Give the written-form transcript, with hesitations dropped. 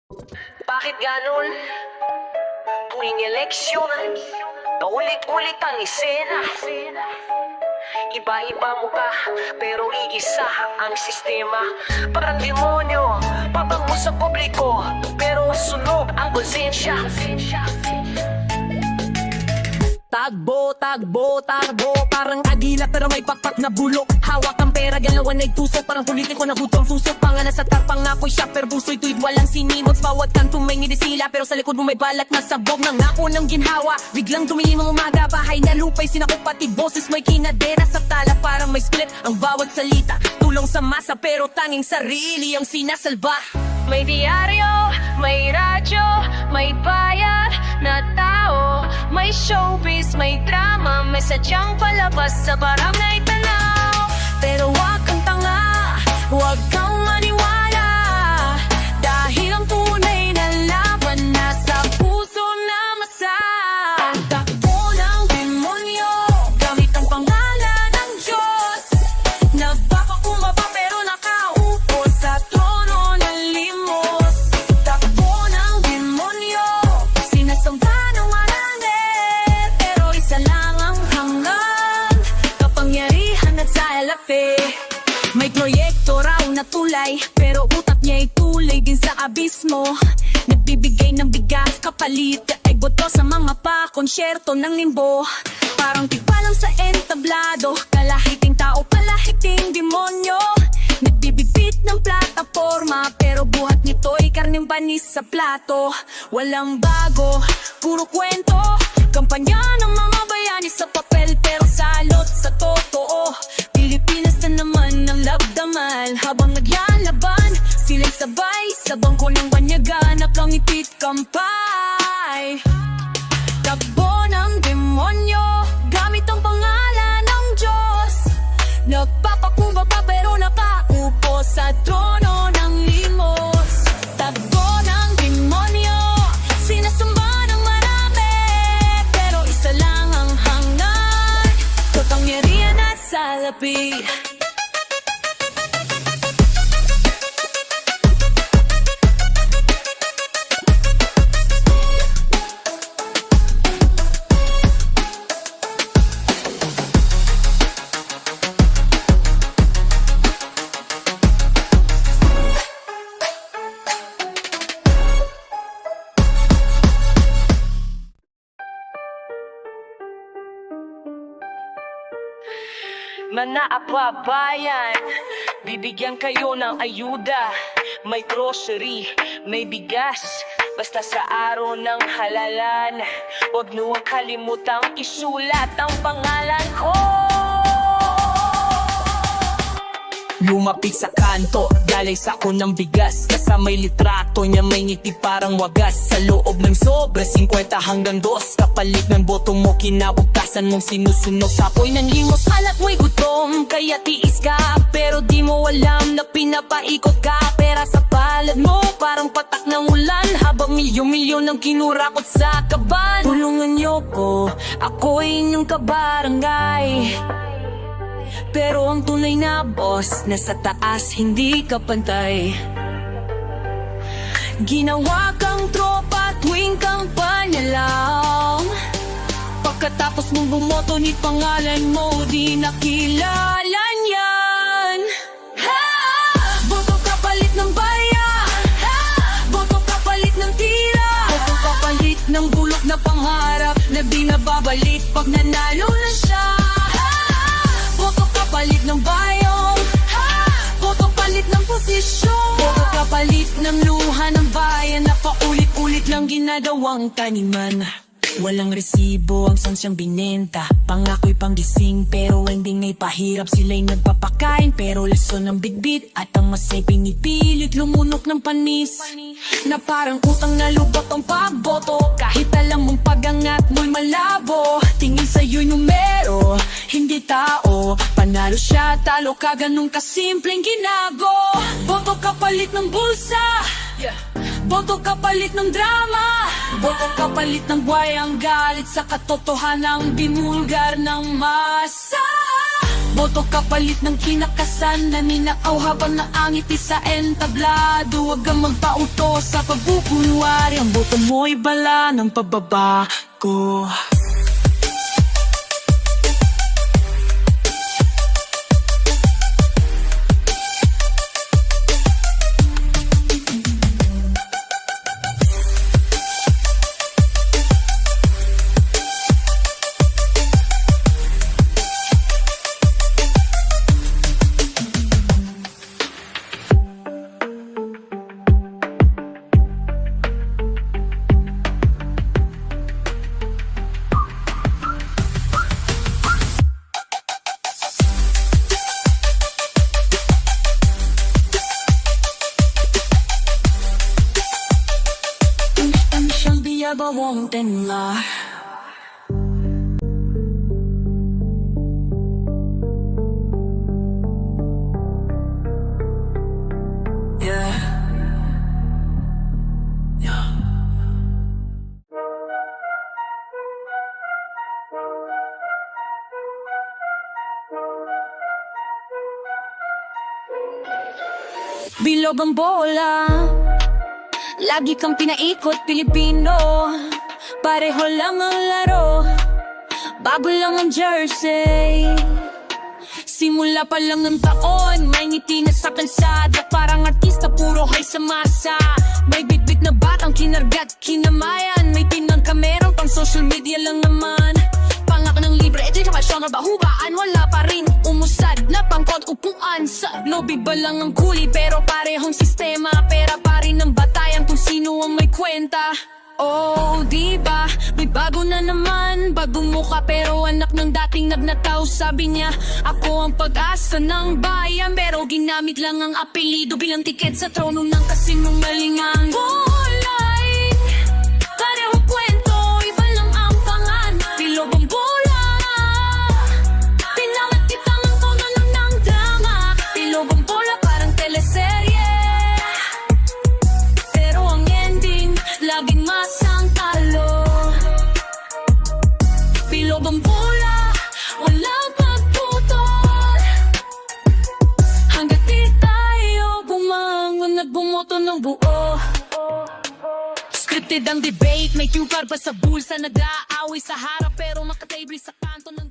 Bakit ganun? Tuwing eleksyon, naulit-ulit ang isena. Iba-iba mukha, pero iisa ang sistema. Parang demonyo, pabango sa publiko, pero sunog ang konsensya. Tagbo, tagbo, tagbo, parang agila pero may pakpak na bulok. Hawak ang pera, galawan ay tusok, parang politiko na butong susok. Pangalan sa tarpang ako'y shopper, buso'y tuwid walang sinimots. Bawat kantong may ngidisila, pero sa likod mo may balat na sabog. Nang ako ng ginhawa, biglang tumilim ang umaga. Bahay na lupa'y sinakop, pati boses may kinadera sa tala. Parang may split ang bawat salita, tulong sa masa pero tanging sarili ang sinasalba. May diaryo, may radyo, may bayad na tao, may showbiz, may drama, may sadyang palabas sa barangay tanaw. Pero wag kang tanga, wag kang maniwala, dahil ang tunay na laban nasa puso na masa. Takbo ng demonyo, gamit ang pangalan ng Diyos. Nagpapakumbaba pero nakaupo sa trono ng limos. Takbo ng demonyo, sinasamba ng marami, pero isa lang ang hanggan, kapangyarihan at salapi. May proyekto raw na tulay, pero utak niya'y tulay din sa abismo. Nagbibigay ng bigas kapalit, ay boto sa mga pa-konsyerto ng limbo. Parang tipalang sa entablado, kalahiting tao, palahiting demonyo. Nagbibigpit ng plataforma, pero buhat nito'y karneng banis sa plato. Walang bago, puro kwento, kampanya ng mga bayani sa papel, pero salot sa totoo. Pilipinas na naman ang labdaman, habang naglalaban sila'y sabay sa bangko ng banyagan, nakangipit kampay. Takbo ng demonyo, gamit ang pangalan ng Diyos. Nagpapakumbaba pero nakaupo sa trono ng limos. Takbo ng demonyo, sinasamba ng marami, pero isa lang ang hanggan, kapangyarihan at salapi. Manaapabayan, bibigyan kayo ng ayuda. May grocery, may bigas, basta sa araw ng halalan. Huwag niyo kalimutang isulat ang pangalan ko. Lumapit sa kanto, galay sako ng bigas, kasamay litrato niya may ngiti parang wagas. Sa loob ng sobre, 50 hanggang 2, kapalit ng boto mo, kinabukasan mong sinusunog. Sapoy ng limos, alat mo'y gutom, kaya tiis ka, pero di mo alam na pinapaikot ka. Pera sa palad mo, parang patak ng ulan, habang milyon-milyon ang kinurakot sa kaban. Tulungan niyo ko, ako'y inyong kabarangay, pero ang tunay na boss nasa taas, hindi ka pantay. Ginawa kang tropa tuwing kampanya lang, pagkatapos mong bumoto ni pangalan mo, di nakilala niyan. Ha! Boto kapalit ng bayan, ha! Boto kapalit ng tira, boto kapalit ng bulok na pangarap na di nababalik pag nanalo na siya. Boto kapalit ng bayong, ha! Boto palit ng posisyon, boto kapalit ng luha ng bayan na paulit-ulit lang ginagawang taniman. Walang resibo ang sansyang binenta, pangako'y panggising pero ending ay pahirap. Sila'y nagpapakain pero leson ng bigbit, at ang masay pinipilit lumunok ng panis, na parang utang na lubot ang pagboto. Kahit alam mong pagangat mo'y malabo, tingin sa'yo'y numero, hindi tao. Panalo siya, talo ka, ganun kasimpleng ginago. Boto kapalit ng bulsa, boto kapalit ng drama, boto kapalit ng buhay ang galit sa katotohanang binulgar ng masa. Boto kapalit ng kinakasan, naninakaw habang naangiti sa entablado. Huwag kang magpauto sa pagbukunwari, ang boto mo'y bala ng pababago. But won't lie. Yeah. Yeah. Bilog ang bola, lagi kang pinaikot, Pilipino. Pareho lang ang laro, bago lang ang jersey. Simula pa lang ng taon, may ngiti na sa kalsada. Parang artista, puro high sa masa. May bitbit na batang kinargat, kinamayan. May tinang kamerang pang social media lang naman. Pangak ng libre, edukasyon na bahubaan. Wala pa rin umusad na pangkod upuan. Sa lobby ba lang ang kuli, pero parehong sistema. Pera pa rin ang batayan kung sino ang may kwenta. Oh, diba? May bago na naman, bagong muka pero anak ng dating nagnataw. Sabi niya, ako ang pag-asa ng bayan, pero ginamit lang ang apelido bilang tiket sa trono ng kasinungalingan. Bulay, pareho kwento, iba lang ang pangalan. Bilog ang bola, pinangat kita ng tono ng drama. Bilog ang bola, parang teleserye, pero ang ending laging masang talo. Bilog ang bola, walang pagputol, hanggat di tayo bumangon at bumoto ng buo. Scripted ang debate, may cue card pa sa bulsa. Nag-aaway sa harap pero makatable sa kanto ng